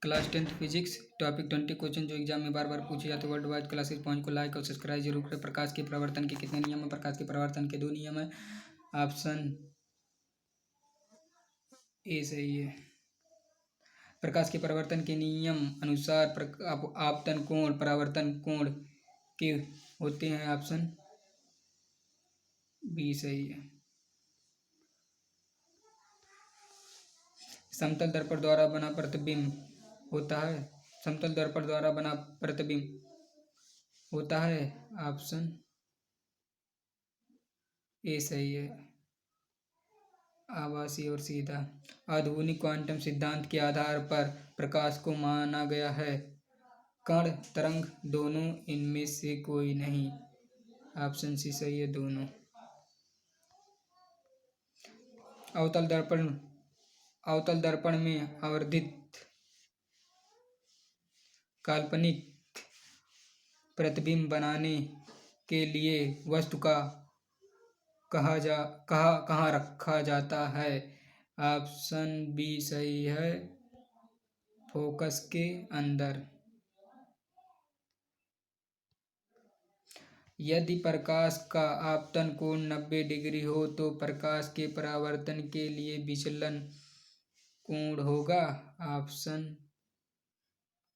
Class 10th physics topic 20 question जो exam में बार बार पूछे जाते हैं। वर्ल्ड वाइड क्लासेस पॉइंट को लाइक और सब्सक्राइब जरूर करें। प्रकाश के प्रवर्तन के कितने नियम हैं? प्रकाश के प्रवर्तन के 2 नियम हैं। ऑप्शन ए सही है। प्रकाश के प्रवर्तन के नियम अनुसार आपतन कोण परावर्तन कोण के होते हैं। ऑप्शन बी सही है। समतल दर्पण द्वारा बना प्रतिबिंब होता है। समतल दर्पण द्वारा बना प्रतिबिंब होता है। ऑप्शन ए सही है। आभासी और सीधा। आधुनिक क्वांटम सिद्धांत के आधार पर प्रकाश को माना गया है कण तरंग दोनों, इनमें से कोई नहीं। ऑप्शन सी सही है, दोनों। अवतल दर्पण में आवर्धित काल्पनिक प्रतिबिंब बनाने के लिए वस्तु का कहाँ रखा जाता है। ऑप्शन बी सही है, फोकस के अंदर। यदि प्रकाश का आपतन कोण 90 डिग्री हो तो प्रकाश के परावर्तन के लिए विचलन कोण होगा। Option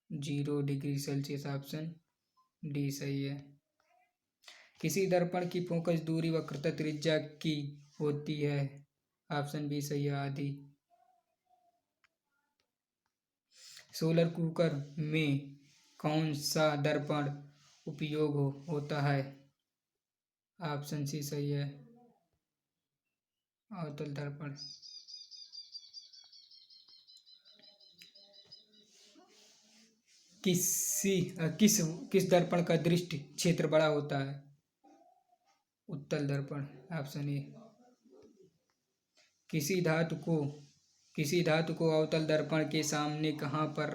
0 degree Celsius. Option D सही है। किसी दर्पण की फोकस दूरी वक्रता त्रिज्या की होती है। ऑप्शन बी सही है, आधी। सोलर कुकर में कौन सा दर्पण उपयोग होता है। ऑप्शन सी सही है, अवतल दर्पण। किस दर्पण का दृष्टि क्षेत्र बड़ा होता है। उत्तल दर्पण। Option A. किसी धातु को अवतल दर्पण के सामने कहाँ पर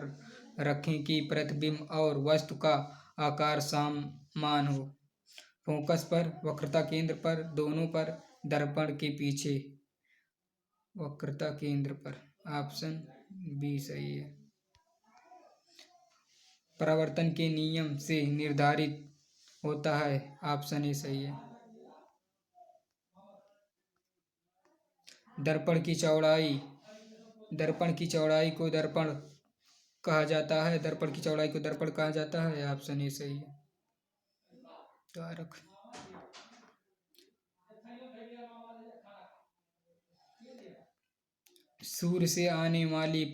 रखें कि प्रतिबिंब और वस्तु का आकार समान हो। फोकस पर, वक्रता केंद्र पर, दोनों पर, दर्पण के पीछे। वक्रता केंद्र पर। ऑप्शन बी सही है। परावर्तन के नियम से निर्धारित होता है। ऑप्शन ए सही है। दर्पण की चौड़ाई को दर्पण कहा जाता है। दर्पण की चौड़ाई को दर्पण कहा जाता है। ऑप्शन ए सही है, त्वरक। सूर्य से आने वाली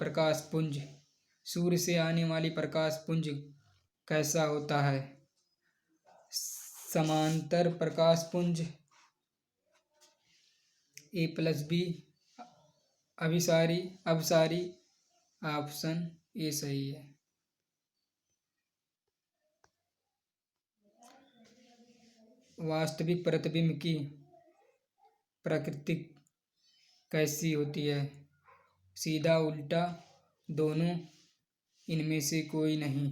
प्रकाश पुंज कैसा होता है। समांतर प्रकाश पुंज, ए प्लस बी, अभिसारी। ऑप्शन ए सही है। वास्तविक प्रतिबिंब की प्रकृति कैसी होती है। सीधा, उल्टा, दोनों, इनमें से कोई नहीं।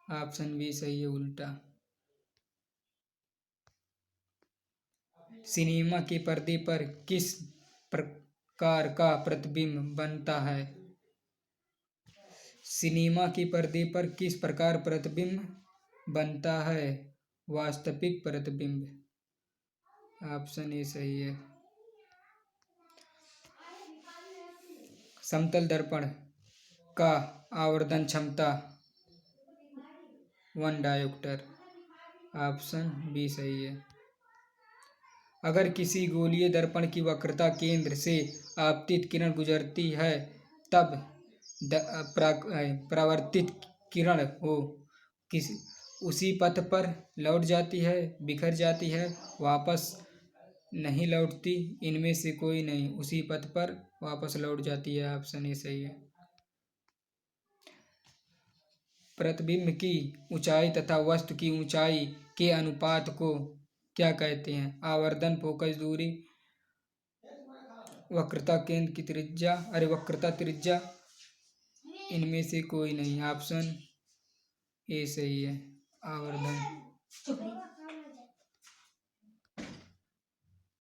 ऑप्शन बी सही है, उल्टा। सिनेमा के पर्दे पर किस प्रकार का प्रतिबिंब बनता है। सिनेमा के पर्दे पर किस प्रकार प्रतिबिंब बनता है। वास्तविक प्रतिबिंब। ऑप्शन ए सही है। समतल दर्पण का आवर्धन क्षमता 1 डायोप्टर। ऑप्शन बी सही है। अगर किसी गोलीय दर्पण की वक्रता केंद्र से आपतित किरण गुजरती है तब परावर्तित किरण उसी पथ पर लौट जाती है, बिखर जाती है, वापस नहीं लौटती, इनमें से कोई नहीं। उसी पथ पर वापस लौट जाती है। ऑप्शन ए सही है। प्रतिबिंब की ऊंचाई तथा वस्तु की ऊंचाई के अनुपात को क्या कहते हैं। आवर्धन, फोकस दूरी, वक्रता केंद्र की त्रिज्या, वक्रता त्रिज्या, इनमें से कोई नहीं। ऑप्शन ए सही है, आवर्धन।